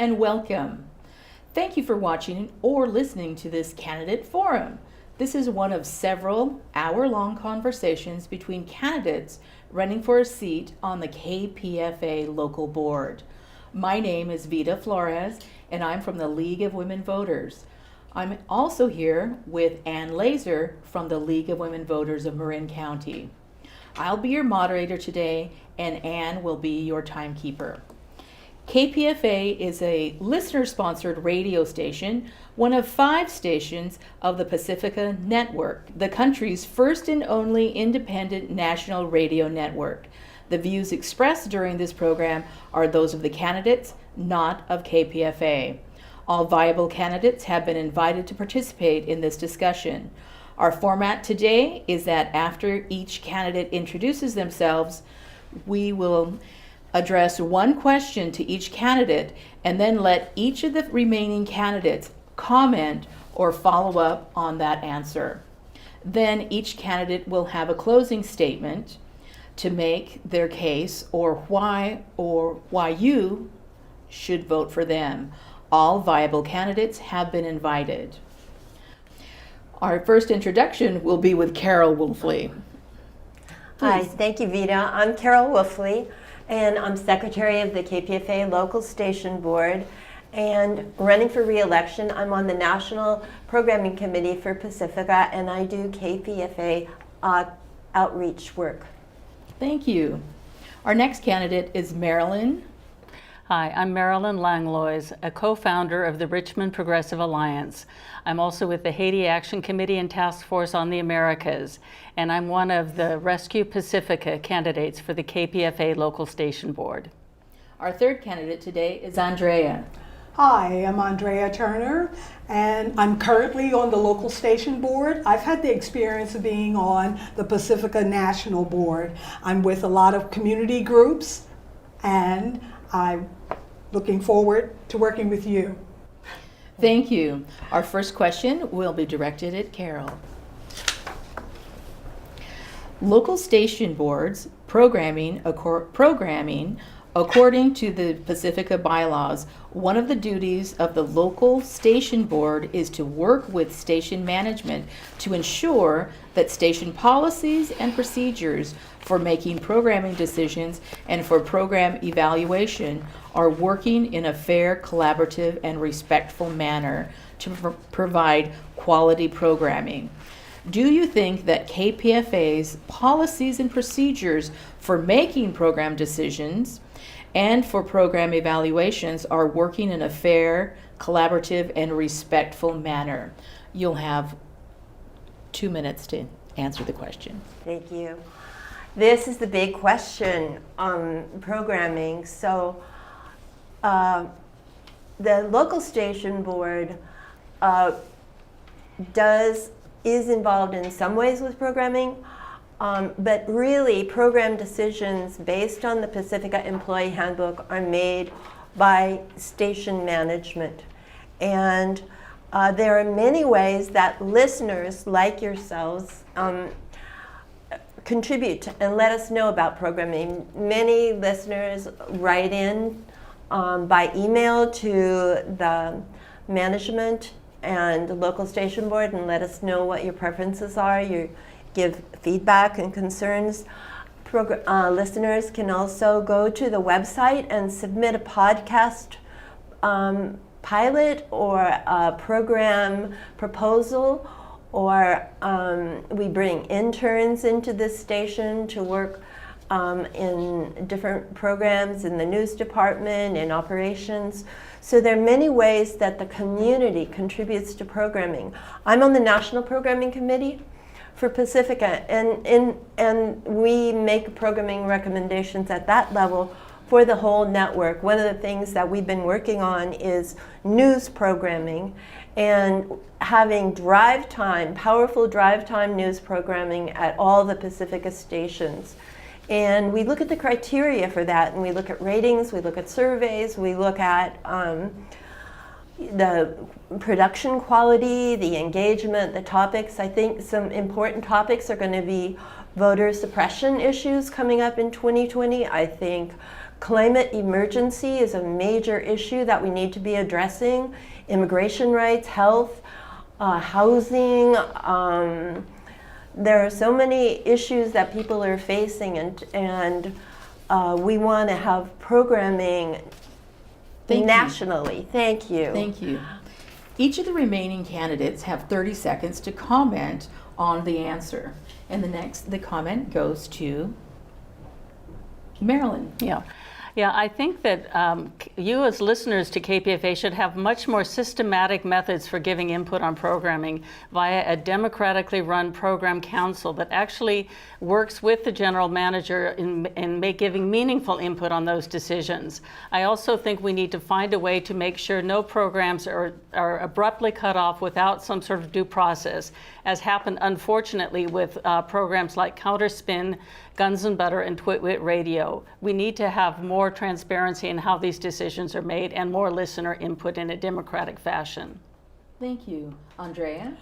and welcome. Thank you for watching or listening to this candidate forum. This is one of several hour-long conversations between candidates running for a seat on the KPFA local board. My name is Vida Flores, and I'm from the League of Women Voters. I'm also here with Ann Laser from the League of Women Voters of Marin County. I'll be your moderator today, and Ann will be your timekeeper. KPFA is a listener-sponsored radio station, one of 5 stations of the Pacifica network, the country's first and only independent national radio network. The views expressed during this program are those of the candidates, not of KPFA. All viable candidates have been invited to participate in this discussion. Our format today is that after each candidate introduces themselves, we will address one question to each candidate and then let each of the remaining candidates comment or follow up on that answer. Then each candidate will have a closing statement to make their case or why you should vote for them. All viable candidates have been invited. Our first introduction will be with Carol Wolfley. Hi, thank you, Vida. I'm Carol Wolfley, and I'm Secretary of the KPFA Local Station Board and running for re-election. I'm on the National Programming Committee for Pacifica, and I do KPFA outreach work. Thank you. Our next candidate is Marilyn. Hi, I'm Marilyn Langlois, a co-founder of the Richmond Progressive Alliance. I'm also with the Haiti Action Committee and Task Force on the Americas, and I'm one of the Rescue Pacifica candidates for the KPFA Local Station Board. Our third candidate today is Andrea. Hi, I'm Andrea Turner, and I'm currently on the local station board. I've had the experience of being on the Pacifica National Board. I'm with a lot of community groups, and I'm looking forward to working with you. Thank you. Our first question will be directed at Carol. Local station boards programming according to the Pacifica bylaws, one of the duties of the local station board is to work with station management to ensure that station policies and procedures for making programming decisions and for program evaluation are working in a fair, collaborative, and respectful manner to provide quality programming. Do you think that KPFA's policies and procedures for making program decisions and for program evaluations are working in a fair, collaborative, and respectful manner? You'll have 2 minutes to answer the question. Thank you. This is the big question on programming. So the local station board is involved in some ways with programming, but really program decisions based on the Pacifica Employee Handbook are made by station management. And there are many ways that listeners like yourselves contribute and let us know about programming. Many listeners write in by email to the management and the local station board and let us know what your preferences are. You give feedback and concerns. Listeners can also go to the website and submit a podcast pilot or a program proposal, or we bring interns into this station to work in different programs in the news department, in operations. So there are many ways that the community contributes to programming. I'm on the National Programming Committee for Pacifica, and we make programming recommendations at that level for the whole network. One of the things that we've been working on is news programming and having drive time, powerful drive time news programming at all the Pacifica stations. And we look at the criteria for that, and we look at ratings, we look at surveys, we look at the production quality, the engagement, the topics. I think some important topics are going to be voter suppression issues coming up in 2020. I think Climate emergency is a major issue that we need to be addressing. Immigration rights, health, housing. There are so many issues that people are facing, and we want to have programming nationally. Thank you. Thank you. Each of the remaining candidates have 30 seconds to comment on the answer. And the comment goes to Marilyn. Yeah, I think that you as listeners to KPFA should have much more systematic methods for giving input on programming via a democratically run program council that actually works with the general manager in giving meaningful input on those decisions. I also think we need to find a way to make sure no programs are abruptly cut off without some sort of due process, as happened unfortunately with programs like Counterspin, Guns and Butter, and Twitwit Radio. We need to have more transparency in how these decisions are made and more listener input in a democratic fashion. Thank you. Andrea?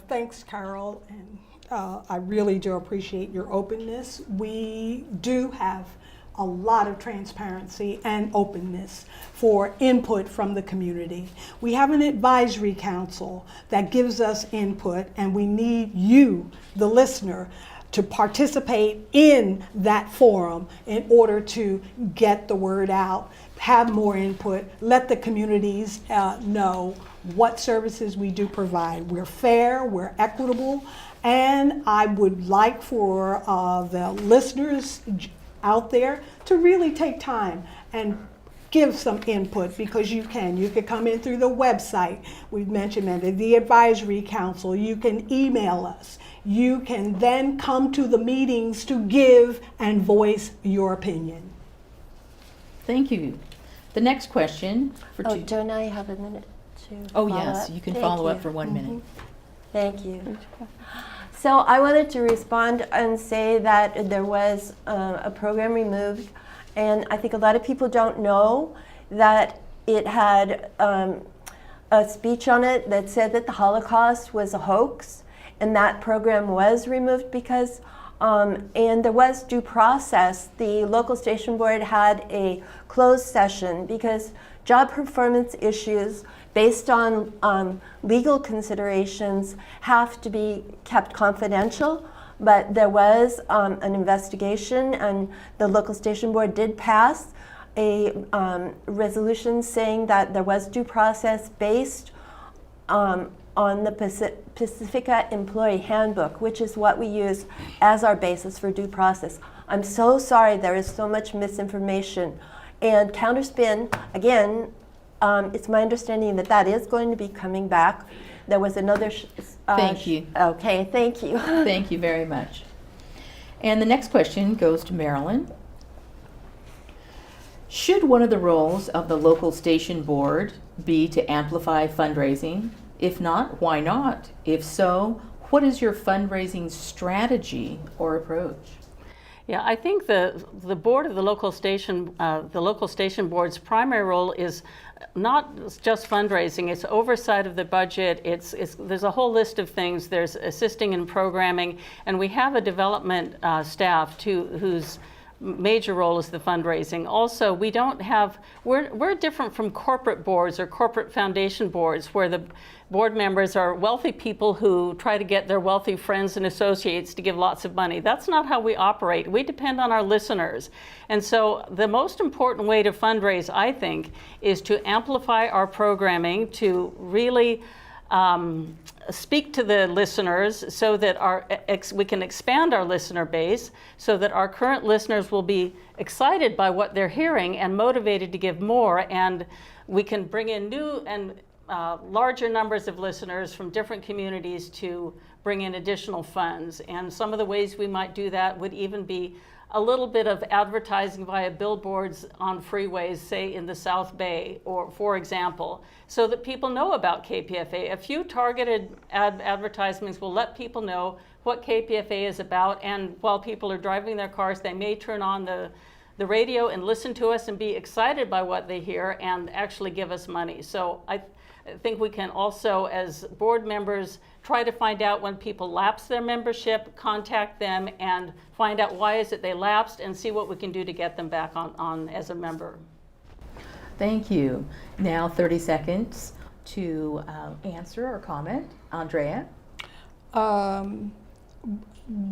Thanks, Carol, and I really do appreciate your openness. We do have a lot of transparency and openness for input from the community. We have an advisory council that gives us input, and we need you, the listener, to participate in that forum in order to get the word out, have more input, let the communities know what services we do provide. We're fair, we're equitable, and I would like for the listeners out there to really take time and give some input, because you could come in through the website. We've mentioned that, the advisory council. You can email us. You can then come to the meetings to give and voice your opinion. Thank you. The next question for don't I have a minute to Oh, follow yes, up? you can Thank follow you. up for 1 minute. Thank you. So I wanted to respond and say that there was a program removed, and I think a lot of people don't know that it had a speech on it that said that the Holocaust was a hoax, and that program was removed because, and there was due process. The local station board had a closed session because job performance issues based on legal considerations have to be kept confidential. But there was an investigation, and the local station board did pass a resolution saying that there was due process based on the Pacifica Employee Handbook, which is what we use as our basis for due process. I'm so sorry there is so much misinformation. And Counterspin, again, it's my understanding that that is going to be coming back. There was another... Thank you. Okay, thank you. Thank you very much. And the next question goes to Marilyn. Should one of the roles of the local station board be to amplify fundraising? If not, why not? If so, what is your fundraising strategy or approach? Yeah, I think the board of the local station board's primary role is not just fundraising. It's oversight of the budget. There's a whole list of things. There's assisting in programming, and we have a development staff whose major role is the fundraising. Also, we're different from corporate boards or corporate foundation boards, where the board members are wealthy people who try to get their wealthy friends and associates to give lots of money. That's not how we operate. We depend on our listeners. And so the most important way to fundraise, I think, is to amplify our programming, to really speak to the listeners so that we can expand our listener base, so that our current listeners will be excited by what they're hearing and motivated to give more, and we can bring in new and larger numbers of listeners from different communities to bring in additional funds. And some of the ways we might do that would even be a little bit of advertising via billboards on freeways, say in the South Bay, or for example, so that people know about KPFA. A few targeted advertisements will let people know what KPFA is about, and while people are driving their cars, they may turn on the radio and listen to us and be excited by what they hear and actually give us money. So think we can also, as board members, try to find out when people lapse their membership, contact them, and find out why is it they lapsed, and see what we can do to get them back on as a member. Thank you. Now 30 seconds to answer or comment. Andrea?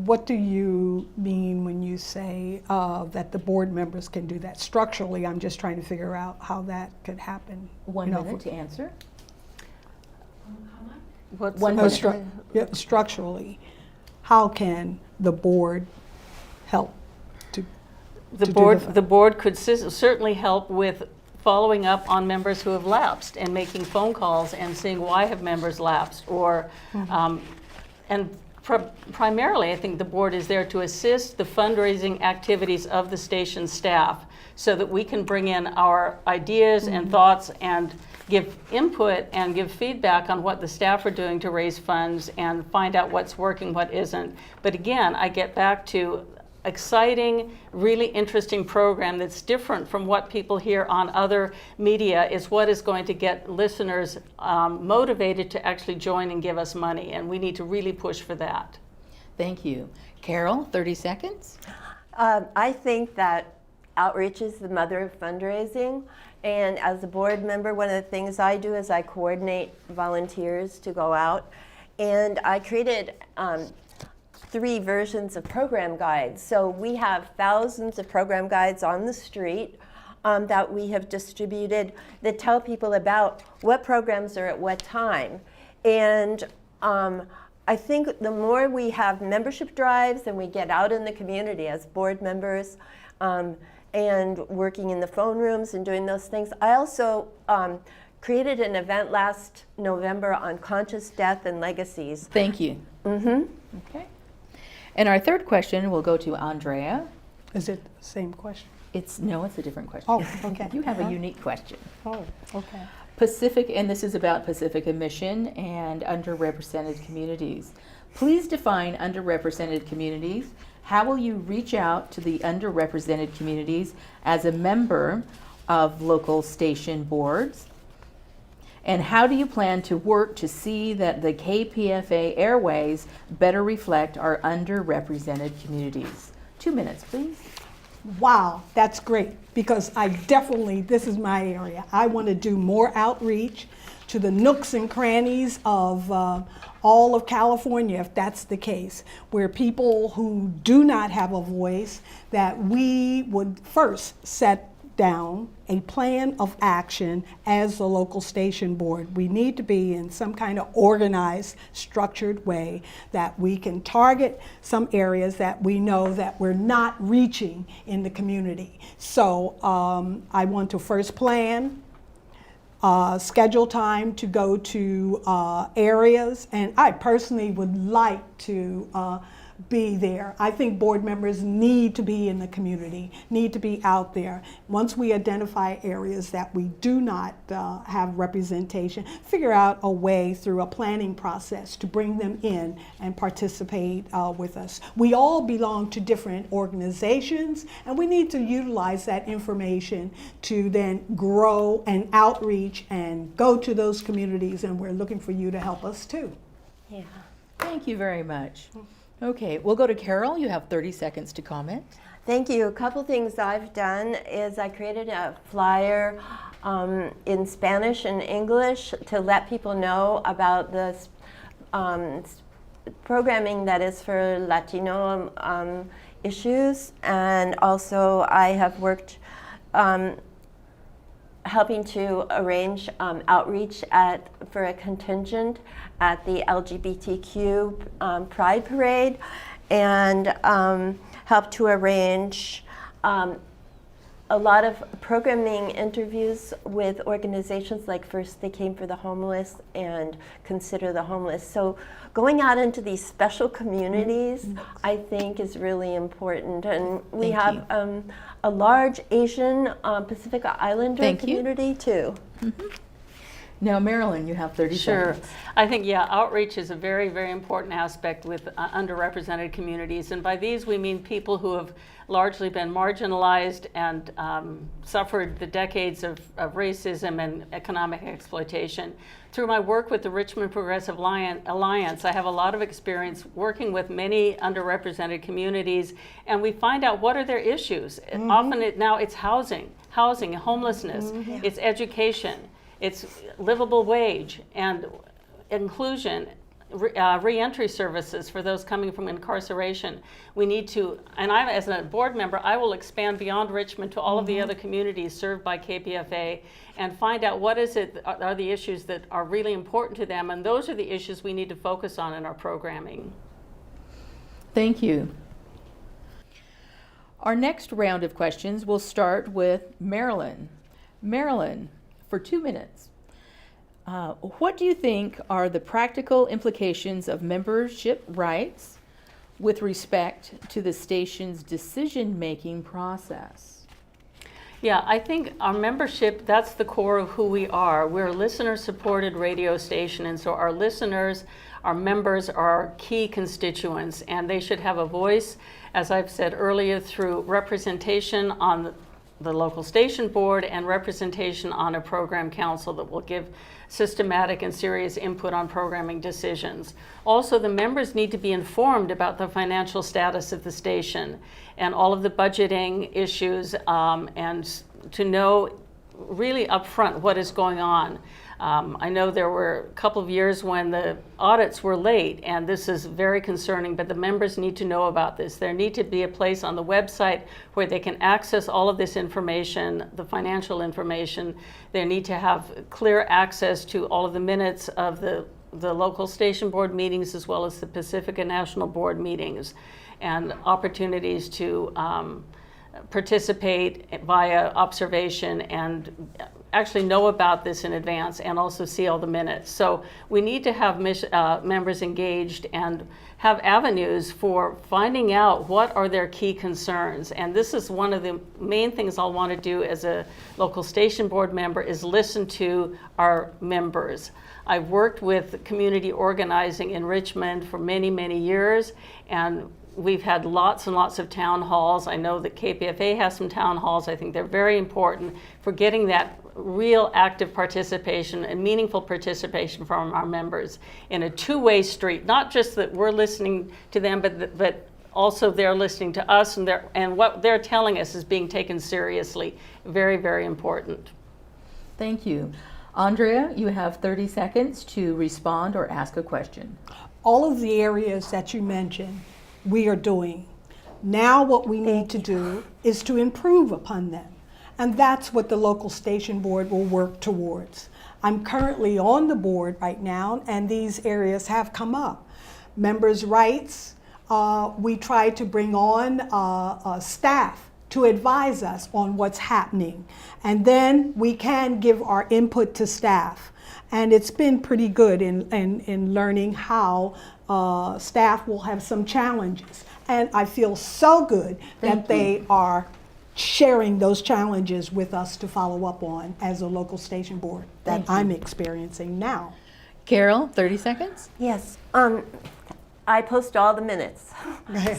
What do you mean when you say that the board members can do that? Structurally, I'm just trying to figure out how that could happen. 1 minute to answer. What's One minute. Structurally, how can the board help to The do board could certainly help with following up on members who have lapsed and making phone calls and seeing why have members lapsed, or and primarily I think the board is there to assist the fundraising activities of the station staff so that we can bring in our ideas and thoughts and give input and give feedback on what the staff are doing to raise funds and find out what's working, what isn't. But again, I get back to exciting, really interesting program that's different from what people hear on other media is what is going to get listeners motivated to actually join and give us money, and we need to really push for that. Thank you. Carol, 30 seconds. I think that outreach is the mother of fundraising, and as a board member, one of the things I do is I coordinate volunteers to go out, and I created 3 versions of program guides. So we have thousands of program guides on the street that we have distributed that tell people about what programs are at what time. And I think the more we have membership drives and we get out in the community as board members and working in the phone rooms and doing those things. I also created an event last November on conscious death and legacies. Thank you. Okay. And our third question will go to Andrea. Is it the same question? It's a different question. Oh, okay. You have a unique question. Oh, okay. Pacific, and this is about Pacifica mission and underrepresented communities. Please define underrepresented communities. How will you reach out to the underrepresented communities as a member of local station boards? And how do you plan to work to see that the KPFA airways better reflect our underrepresented communities? 2 minutes, please. Wow, that's great, because this is my area. I want to do more outreach to the nooks and crannies of all of California, if that's the case, where people who do not have a voice, that we would first set down a plan of action as the local station board. We need to be in some kind of organized, structured way that we can target some areas that we know that we're not reaching in the community. So I want to first plan, schedule time to go to areas, and I personally would like to be there. I think board members need to be in the community, need to be out there. Once we identify areas that we do not have representation, figure out a way through a planning process to bring them in and participate with us. We all belong to different organizations, and we need to utilize that information to then grow and outreach and go to those communities, and we're looking for you to help us too. Yeah. Thank you very much. Okay, we'll go to Carol. You have 30 seconds to comment. Thank you. A couple things I've done is I created a flyer in Spanish and English to let people know about the programming that is for Latino issues, and also I have worked helping to arrange outreach for a contingent at the LGBTQ Pride Parade, and helped to arrange a lot of programming interviews with organizations like First They Came for the Homeless and Consider the Homeless. So going out into these special communities, I think, is really important. And we have a large Asian Pacifica Islander community too. Now, Marilyn, you have 30 Sure. seconds. I think, yeah, outreach is a very, very important aspect with underrepresented communities. And by these, we mean people who have largely been marginalized and suffered the decades of racism and economic exploitation. Through my work with the Richmond Progressive Alliance, I have a lot of experience working with many underrepresented communities, and we find out what are their issues. Often now it's housing, homelessness, it's education, it's livable wage and inclusion, reentry services for those coming from incarceration. We need to, and I, as a board member, I will expand beyond Richmond to all of the other communities served by KPFA and find out what is it are the issues that are really important to them, and those are the issues we need to focus on in our programming. Thank you. Our next round of questions will start with Marilyn. Marilyn, for 2 minutes. What do you think are the practical implications of membership rights with respect to the station's decision-making process? Yeah, I think our membership, that's the core of who we are. We're a listener-supported radio station, and so our listeners, our members are our key constituents, and they should have a voice, as I've said earlier, through representation on the local station board and representation on a program council that will give systematic and serious input on programming decisions. Also, the members need to be informed about the financial status of the station and all of the budgeting issues, and to know really upfront what is going on. I know there were a couple of years when the audits were late, and this is very concerning, but the members need to know about this. There need to be a place on the website where they can access all of this information, the financial information. They need to have clear access to all of the minutes of the local station board meetings as well as the Pacifica National Board meetings, and opportunities to participate via observation and actually know about this in advance and also see all the minutes. So we need to have members engaged and have avenues for finding out what are their key concerns. And this is one of the main things I'll want to do as a local station board member, is listen to our members. I've worked with community organizing in Richmond for many, many years, and we've had lots and lots of town halls. I know that KPFA has some town halls. I think they're very important for getting that real active participation and meaningful participation from our members in a two-way street. Not just that we're listening to them, but also they're listening to us, and what they're telling us is being taken seriously. Very, very important. Thank you. Andrea, you have 30 seconds to respond or ask a question. All of the areas that you mentioned, we are doing. Now what we need to do is to improve upon them. And that's what the local station board will work towards. I'm currently on the board right now, and these areas have come up. Members' rights, we try to bring on staff to advise us on what's happening. And then we can give our input to staff. And it's been pretty good in learning how staff will have some challenges. And I feel so good that they are sharing those challenges with us to follow up on as a local station board that I'm experiencing now. Carol, 30 seconds. Yes, I post all the minutes.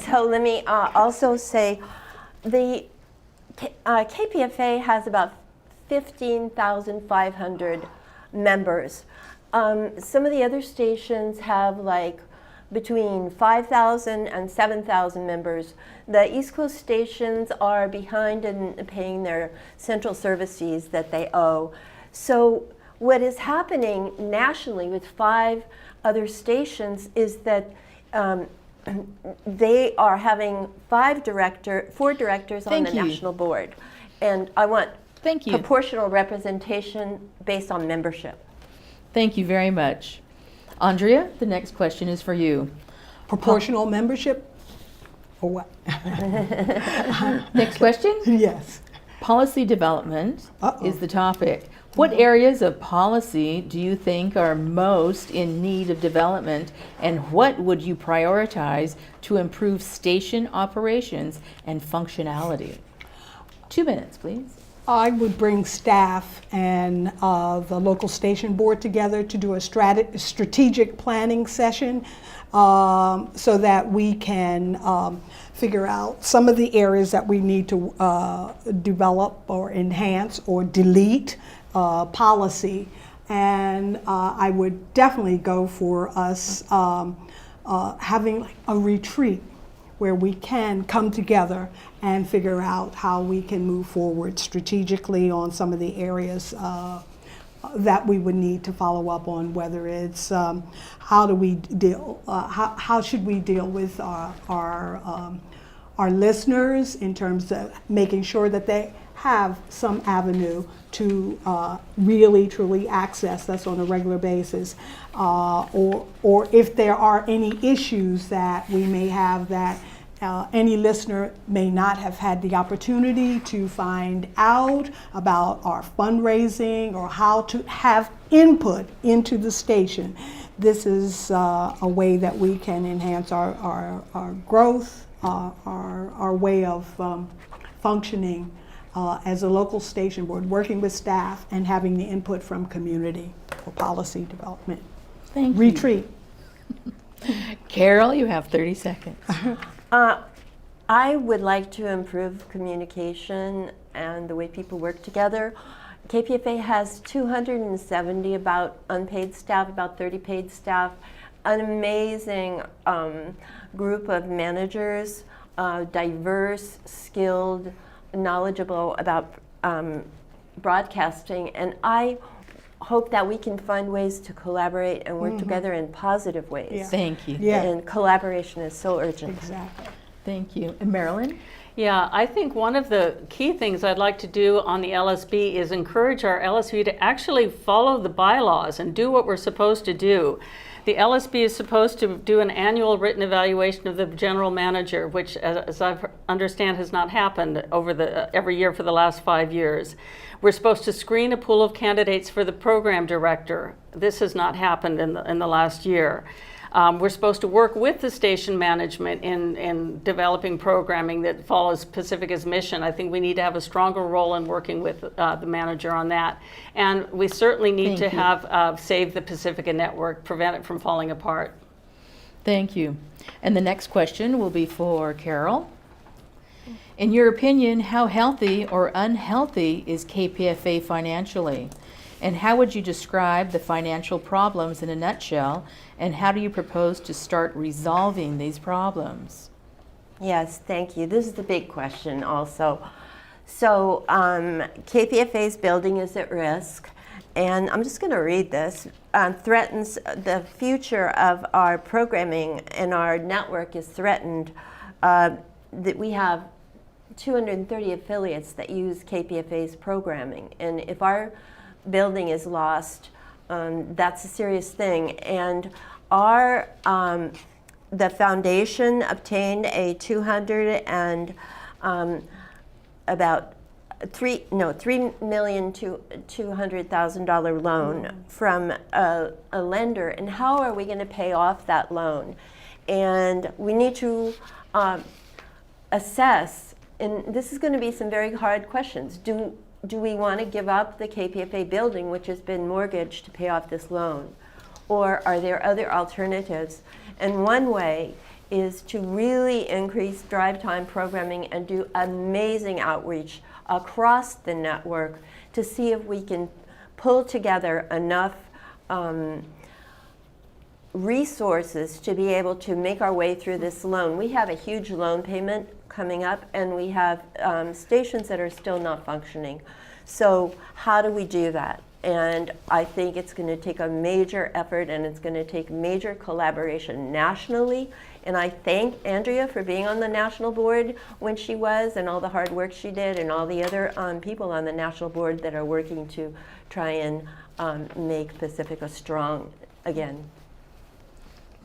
So let me also say, the KPFA has about 15,500 members. Some of the other stations have like between 5,000 and 7,000 members. The East Coast stations are behind in paying their central service fees that they owe. So what is happening nationally with 5 other stations is that they are having 4 directors on the national board. And I want proportional representation based on membership. Thank you very much. Andrea, the next question is for you. Proportional membership or what? Next question? Yes. Policy development is the topic. What areas of policy do you think are most in need of development, and what would you prioritize to improve station operations and functionality? 2 minutes, please. I would bring staff and the local station board together to do a strategic planning session so that we can figure out some of the areas that we need to develop or enhance or delete policy. And I would definitely go for us having a retreat where we can come together and figure out how we can move forward strategically on some of the areas that we would need to follow up on, whether it's how do we deal, how should we deal with our listeners in terms of making sure that they have some avenue to really truly access us on a regular basis, or if there are any issues that we may have that any listener may not have had the opportunity to find out about our fundraising or how to have input into the station. This is a way that we can enhance our growth, our way of functioning as a local station board, working with staff and having the input from community for policy development. Thank you. Retreat. Carol, you have 30 seconds. I would like to improve communication and the way people work together. KPFA has 270 about unpaid staff, about 30 paid staff, an amazing group of managers, diverse, skilled, knowledgeable about broadcasting, and I hope that we can find ways to collaborate and work together in positive ways. Yeah. Thank you. Yeah. And collaboration is so urgent. Exactly. Thank you. And Marilyn? Yeah, I think one of the key things I'd like to do on the LSB is encourage our LSB to actually follow the bylaws and do what we're supposed to do. The LSB is supposed to do an annual written evaluation of the general manager, which, as I understand, has not happened over every year for the last 5 years. We're supposed to screen a pool of candidates for the program director. This has not happened in the last year. We're supposed to work with the station management in developing programming that follows Pacifica's mission. I think we need to have a stronger role in working with the manager on that. And we certainly need to have save the Pacifica network, prevent it from falling apart. Thank you. And the next question will be for Carol. In your opinion, how healthy or unhealthy is KPFA financially? And how would you describe the financial problems in a nutshell? And how do you propose to start resolving these problems? Yes, thank you. This is the big question also. So KPFA's building is at risk, and I'm just going to read this. Threatens the future of our programming, and our network is threatened. That we have 230 affiliates that use KPFA's programming, and if our building is lost, that's a serious thing. And our the foundation obtained a about $3,200,000 loan from a lender. And how are we going to pay off that loan? And we need to assess. And this is going to be some very hard questions. Do we want to give up the KPFA building, which has been mortgaged, to pay off this loan? Or are there other alternatives? And one way is to really increase drive time programming and do amazing outreach across the network to see if we can pull together enough resources to be able to make our way through this loan. We have a huge loan payment coming up, and we have stations that are still not functioning. So how do we do that? And I think it's going to take a major effort, and it's going to take major collaboration nationally. And I thank Andrea for being on the national board when she was, and all the hard work she did, and all the other people on the national board that are working to try and make Pacifica strong again.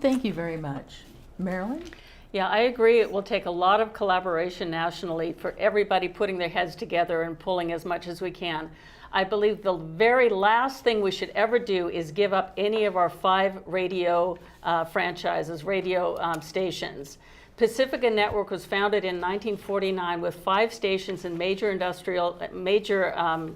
Thank you very much. Marilyn? Yeah, I agree. It will take a lot of collaboration nationally for everybody putting their heads together and pulling as much as we can. I believe the very last thing we should ever do is give up any of our 5 radio franchises, radio stations. Pacifica Network was founded in 1949 with 5 stations in major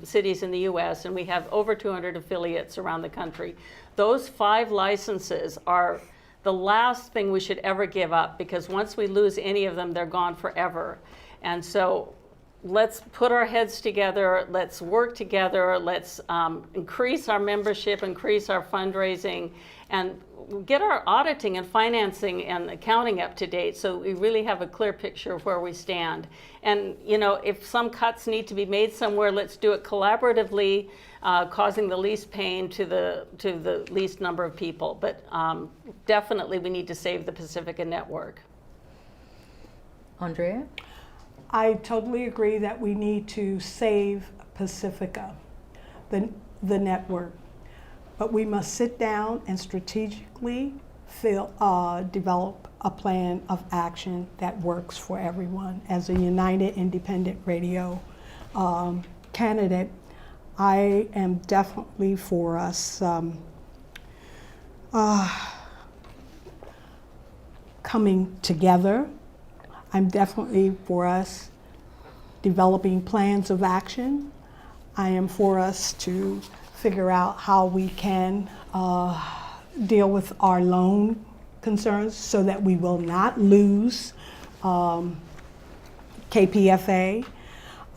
cities in the U.S., and we have over 200 affiliates around the country. Those 5 licenses are the last thing we should ever give up, because once we lose any of them, they're gone forever. And so let's put our heads together, let's work together, let's increase our membership, increase our fundraising, and get our auditing and financing and accounting up to date so we really have a clear picture of where we stand. And you know, if some cuts need to be made somewhere, let's do it collaboratively, causing the least pain to the least number of people. But definitely we need to save the Pacifica Network. Andrea? I totally agree that we need to save Pacifica, the network. But we must sit down and strategically develop a plan of action that works for everyone. As a United Independent Radio candidate, I am definitely for us coming together. I'm definitely for us developing plans of action. I am for us to figure out how we can deal with our loan concerns so that we will not lose KPFA.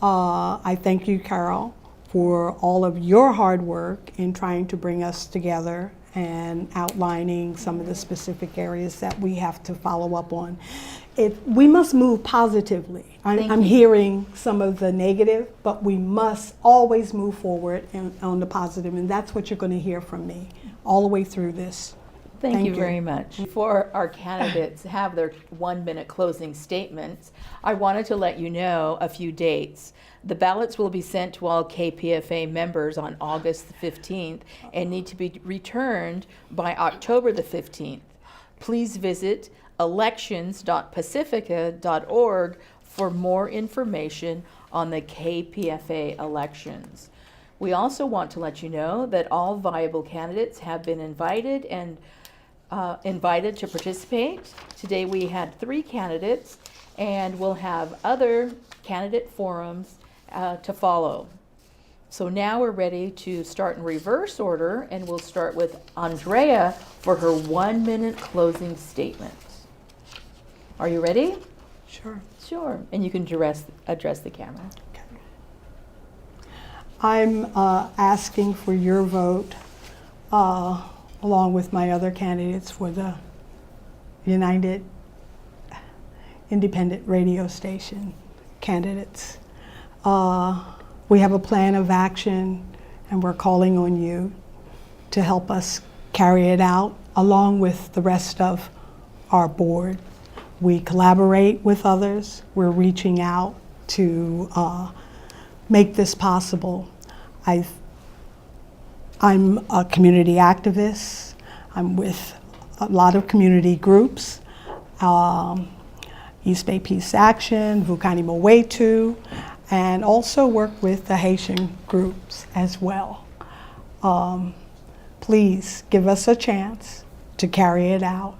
I thank you, Carol, for all of your hard work in trying to bring us together and outlining some of the specific areas that we have to follow up on. We must move positively. I'm hearing some of the negative, but we must always move forward on the positive, and that's what you're going to hear from me all the way through this. Thank you very much. Before our candidates have their 1-minute closing statements, I wanted to let you know a few dates. The ballots will be sent to all KPFA members on August the 15th and need to be returned by October the 15th. Please visit elections.pacifica.org for more information on the KPFA elections. We also want to let you know that all viable candidates have been invited to participate. Today we had 3 candidates, and we'll have other candidate forums to follow. So now we're ready to start in reverse order, and we'll start with Andrea for her 1-minute closing statement. Are you ready? Sure. Sure. And you can address the camera. Okay. I'm asking for your vote, along with my other candidates, for the United Independent Radio Station candidates. We have a plan of action, and we're calling on you to help us carry it out along with the rest of our board. We collaborate with others. We're reaching out to make this possible. I'm a community activist. I'm with a lot of community groups, East Bay Peace Action, Vukani Mowetu, and also work with the Haitian groups as well. Please give us a chance to carry it out,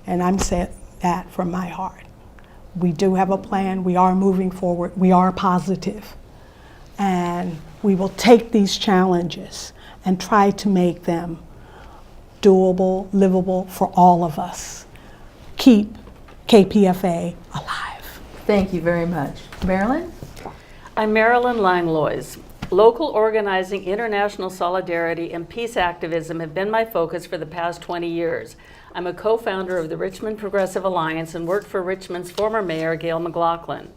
and I'm saying that from my heart. We do have a plan. We are moving forward. We are positive, and we will take these challenges and try to make them doable, livable for all of us. Keep KPFA alive. Thank you very much. Marilyn? I'm Marilyn Langlois. Local organizing, international solidarity, and peace activism have been my focus for the past 20 years. I'm a co-founder of the Richmond Progressive Alliance and worked for Richmond's former mayor, Gail McLaughlin.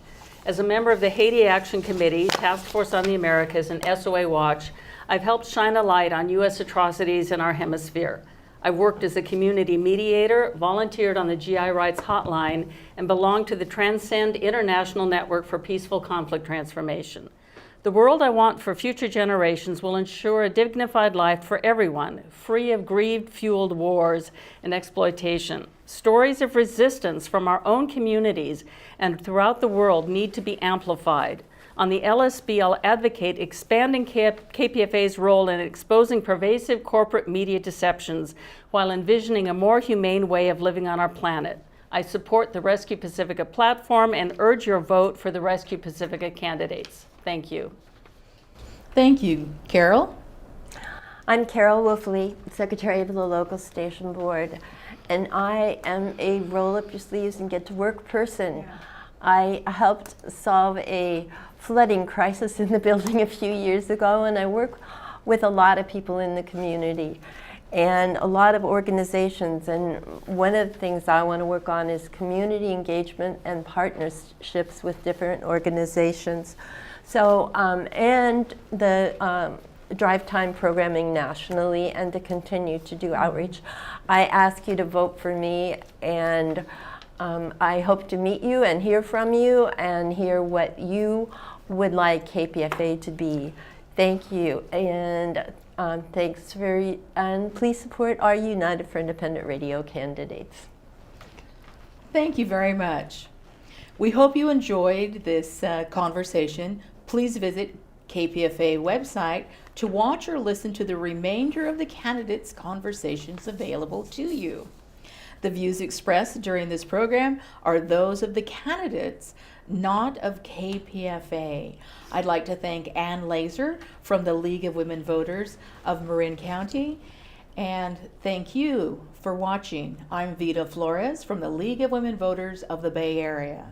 As a member of the Haiti Action Committee, Task Force on the Americas, and SOA Watch, I've helped shine a light on U.S. atrocities in our hemisphere. I've worked as a community mediator, volunteered on the GI Rights Hotline, and belonged to the Transcend International Network for Peaceful Conflict Transformation. The world I want for future generations will ensure a dignified life for everyone, free of greed-fueled wars and exploitation. Stories of resistance from our own communities and throughout the world need to be amplified. On the LSB, I'll advocate expanding KPFA's role in exposing pervasive corporate media deceptions while envisioning a more humane way of living on our planet. I support the Rescue Pacifica platform and urge your vote for the Rescue Pacifica candidates. Thank you. Thank you. Carol? I'm Carol Wolfley, Secretary of the local station board, and I am a roll up your sleeves and get to work person. Yeah. I helped solve a flooding crisis in the building a few years ago, and I work with a lot of people in the community and a lot of organizations, and one of the things I want to work on is community engagement and partnerships with different organizations. So, and the drive time programming nationally, and to continue to do outreach. I ask you to vote for me, and I hope to meet you and hear from you and hear what you would like KPFA to be. Thank you, and and please support our United for Independent Radio candidates. Thank you very much. We hope you enjoyed this conversation. Please visit KPFA website to watch or listen to the remainder of the candidates' conversations available to you. The views expressed during this program are those of the candidates, not of KPFA. I'd like to thank Ann Laser from the League of Women Voters of Marin County, and thank you for watching. I'm Vita Flores from the League of Women Voters of the Bay Area.